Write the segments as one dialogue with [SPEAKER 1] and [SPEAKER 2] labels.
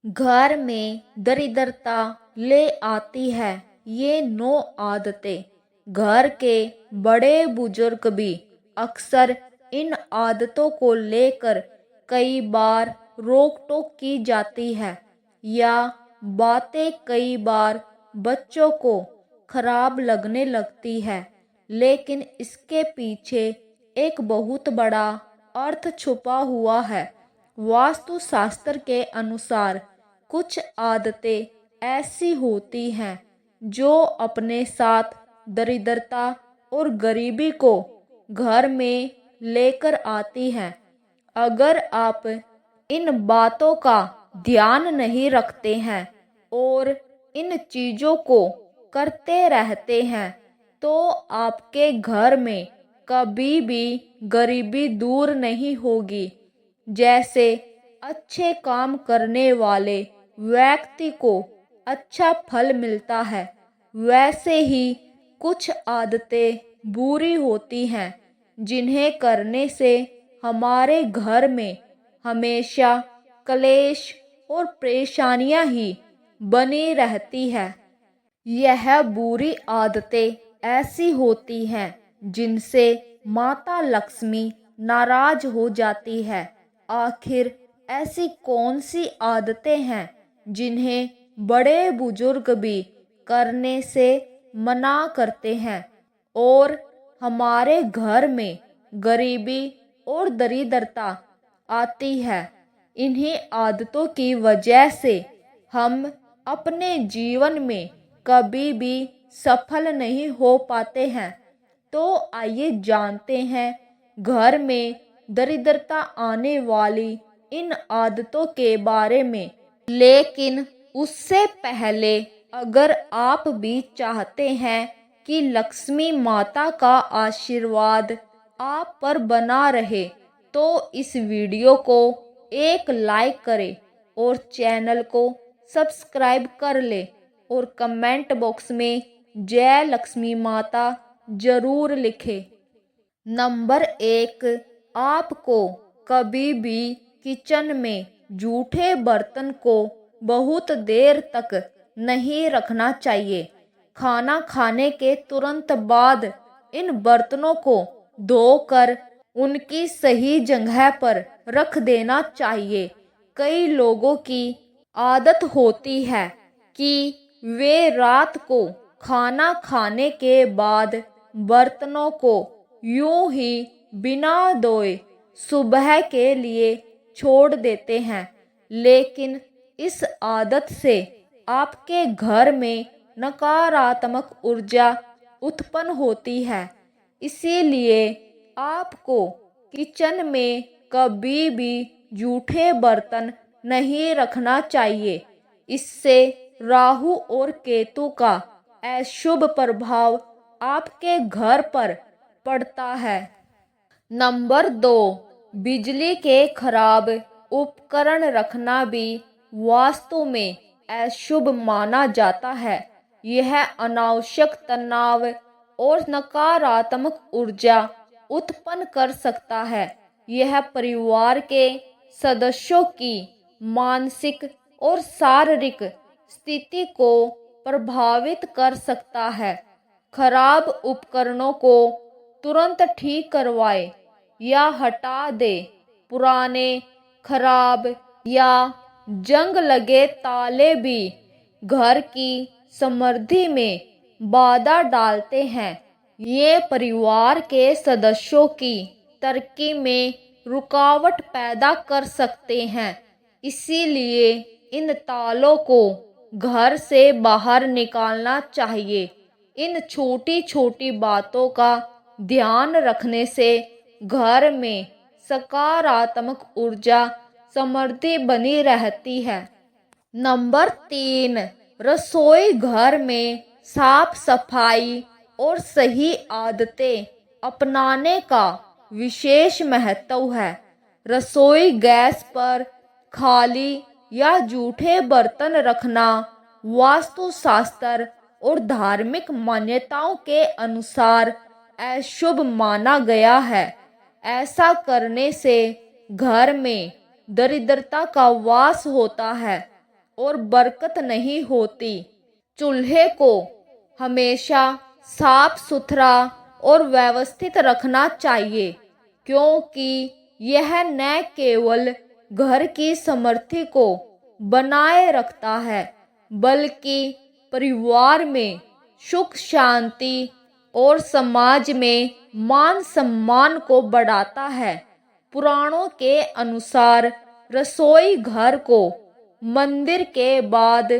[SPEAKER 1] घर में दरिद्रता ले आती है ये 9 आदतें। घर के बड़े बुजुर्ग भी अक्सर इन आदतों को लेकर कई बार रोक टोक की जाती है या बातें कई बार बच्चों को खराब लगने लगती है, लेकिन इसके पीछे एक बहुत बड़ा अर्थ छुपा हुआ है। वास्तुशास्त्र के अनुसार कुछ आदतें ऐसी होती हैं जो अपने साथ दरिद्रता और गरीबी को घर में लेकर आती हैं। अगर आप इन बातों का ध्यान नहीं रखते हैं और इन चीज़ों को करते रहते हैं तो आपके घर में कभी भी गरीबी दूर नहीं होगी। जैसे अच्छे काम करने वाले व्यक्ति को अच्छा फल मिलता है, वैसे ही कुछ आदतें बुरी होती हैं जिन्हें करने से हमारे घर में हमेशा क्लेश और परेशानियां ही बनी रहती है। यह बुरी आदतें ऐसी होती हैं जिनसे माता लक्ष्मी नाराज हो जाती है। आखिर ऐसी कौन सी आदतें हैं जिन्हें बड़े बुजुर्ग भी करने से मना करते हैं और हमारे घर में गरीबी और दरिद्रता आती है? इन्हीं आदतों की वजह से हम अपने जीवन में कभी भी सफल नहीं हो पाते हैं। तो आइए जानते हैं घर में दरिद्रता आने वाली इन आदतों के बारे में। लेकिन उससे पहले अगर आप भी चाहते हैं कि लक्ष्मी माता का आशीर्वाद आप पर बना रहे तो इस वीडियो को एक लाइक करें और चैनल को सब्सक्राइब कर ले और कमेंट बॉक्स में जय लक्ष्मी माता जरूर लिखें। नंबर 1, आपको कभी भी किचन में जूठे बर्तन को बहुत देर तक नहीं रखना चाहिए। खाना खाने के तुरंत बाद इन बर्तनों को धोकर उनकी सही जगह पर रख देना चाहिए। कई लोगों की आदत होती है कि वे रात को खाना खाने के बाद बर्तनों को यूं ही बिना धोए सुबह के लिए छोड़ देते हैं, लेकिन इस आदत से आपके घर में नकारात्मक ऊर्जा उत्पन्न होती है। इसीलिए आपको किचन में कभी भी जूठे बर्तन नहीं रखना चाहिए। इससे राहु और केतु का अशुभ प्रभाव आपके घर पर पड़ता है। नंबर 2, बिजली के खराब उपकरण रखना भी वास्तु में अशुभ माना जाता है। यह अनावश्यक तनाव और नकारात्मक ऊर्जा उत्पन्न कर सकता है। यह परिवार के सदस्यों की मानसिक और शारीरिक स्थिति को प्रभावित कर सकता है। खराब उपकरणों को तुरंत ठीक करवाएं या हटा दें। पुराने, खराब या जंग लगे ताले भी घर की समृद्धि में बाधा डालते हैं। ये परिवार के सदस्यों की तरक्की में रुकावट पैदा कर सकते हैं। इसीलिए इन तालों को घर से बाहर निकालना चाहिए। इन छोटी छोटी बातों का ध्यान रखने से घर में सकारात्मक ऊर्जा समृद्धि बनी रहती है। नंबर 3, रसोई घर में साफ सफाई और सही आदतें अपनाने का विशेष महत्व है। रसोई गैस पर खाली या जूठे बर्तन रखना वास्तुशास्त्र और धार्मिक मान्यताओं के अनुसार अशुभ माना गया है। ऐसा करने से घर में दरिद्रता का वास होता है। और बरकत नहीं होती। चूल्हे को हमेशा साफ सुथरा और व्यवस्थित रखना चाहिए, क्योंकि यह न केवल घर की समृद्धि को बनाए रखता है, बल्कि परिवार में सुख शांति और समाज में मान सम्मान को बढ़ाता है। पुराणों के अनुसार रसोई घर को मंदिर के बाद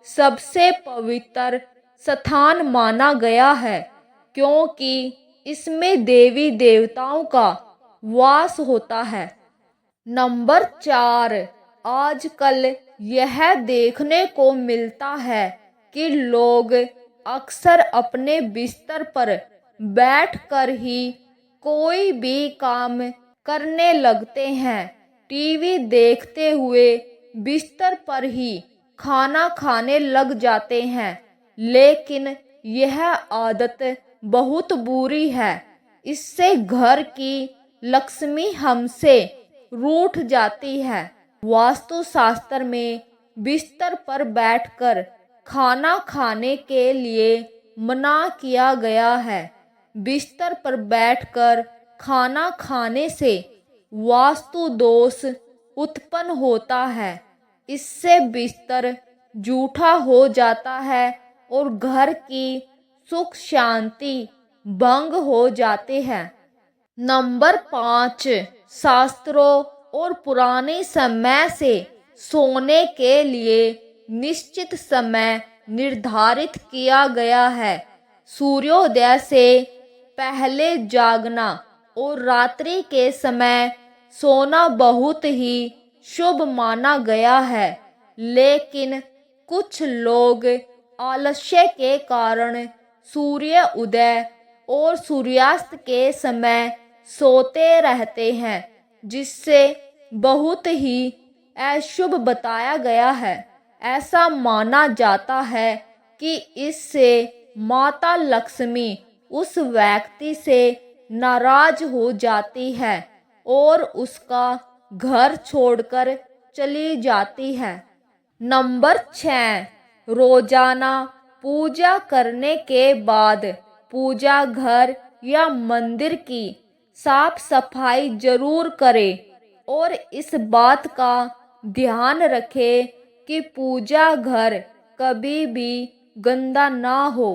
[SPEAKER 1] सबसे पवित्र स्थान माना गया है, क्योंकि इसमें देवी देवताओं का वास होता है। नंबर 4, आजकल यह देखने को मिलता है कि लोग अक्सर अपने बिस्तर पर बैठकर ही कोई भी काम करने लगते हैं। टीवी देखते हुए बिस्तर पर ही खाना खाने लग जाते हैं, लेकिन यह आदत बहुत बुरी है। इससे घर की लक्ष्मी हमसे रूठ जाती है। वास्तुशास्त्र में बिस्तर पर बैठकर खाना खाने के लिए मना किया गया है। बिस्तर पर बैठकर खाना खाने से वास्तु दोष उत्पन्न होता है। इससे बिस्तर जूठा हो जाता है और घर की सुख शांति भंग हो जाते हैं। नंबर 5, शास्त्रों और पुराने समय से सोने के लिए निश्चित समय निर्धारित किया गया है। सूर्योदय से पहले जागना और रात्रि के समय सोना बहुत ही शुभ माना गया है, लेकिन कुछ लोग आलस्य के कारण सूर्य उदय और सूर्यास्त के समय सोते रहते हैं, जिससे बहुत ही अशुभ बताया गया है। ऐसा माना जाता है कि इससे माता लक्ष्मी उस व्यक्ति से नाराज हो जाती है और उसका घर छोड़कर चली जाती है। नंबर 6, रोजाना पूजा करने के बाद पूजा घर या मंदिर की साफ सफाई जरूर करें और इस बात का ध्यान रखें कि पूजा घर कभी भी गंदा ना हो।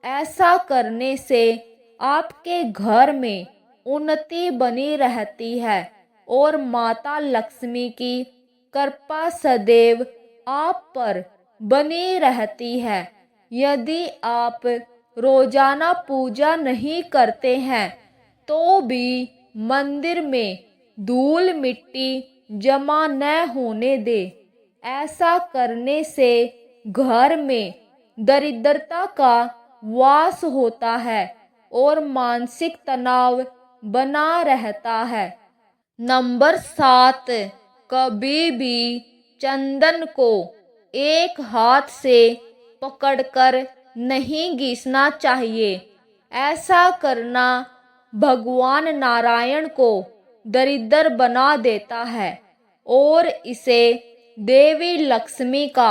[SPEAKER 1] ऐसा करने से आपके घर में उन्नति बनी रहती है और माता लक्ष्मी की कृपा सदैव आप पर बनी रहती है। यदि आप रोजाना पूजा नहीं करते हैं तो भी मंदिर में धूल मिट्टी जमा न होने दे। ऐसा करने से घर में दरिद्रता का वास होता है और मानसिक तनाव बना रहता है। नंबर 7, कभी भी चंदन को एक हाथ से पकड़कर नहीं घिसना चाहिए। ऐसा करना भगवान नारायण को दरिद्र बना देता है और इसे देवी लक्ष्मी का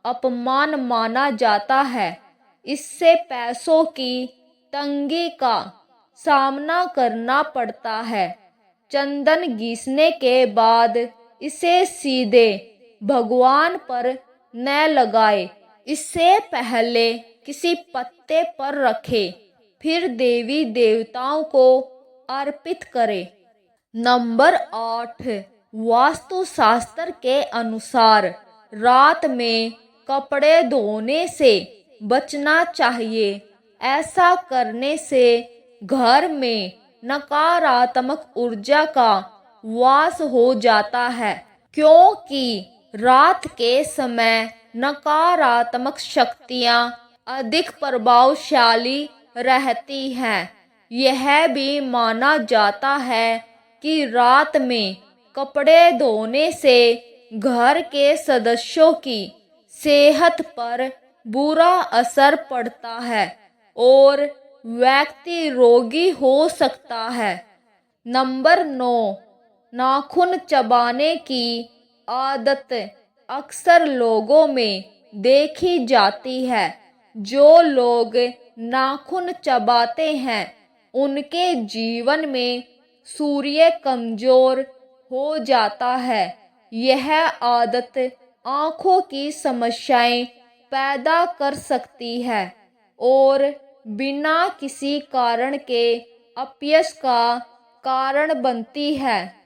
[SPEAKER 1] अपमान माना जाता है। इससे पैसों की तंगी का सामना करना पड़ता है। चंदन घिसने के बाद इसे सीधे भगवान पर न लगाए, इससे पहले किसी पत्ते पर रखे, फिर देवी देवताओं को अर्पित करें। नंबर 8, वास्तुशास्त्र के अनुसार रात में कपड़े धोने से बचना चाहिए। ऐसा करने से घर में नकारात्मक ऊर्जा का वास हो जाता है, क्योंकि रात के समय नकारात्मक शक्तियाँ अधिक प्रभावशाली रहती हैं। यह भी माना जाता है कि रात में कपड़े धोने से घर के सदस्यों की सेहत पर बुरा असर पड़ता है और व्यक्ति रोगी हो सकता है। नंबर 9, नाखून चबाने की आदत अक्सर लोगों में देखी जाती है। जो लोग नाखून चबाते हैं उनके जीवन में सूर्य कमजोर हो जाता है। यह आदत आँखों की समस्याएं पैदा कर सकती है और बिना किसी कारण के अपयश का कारण बनती है।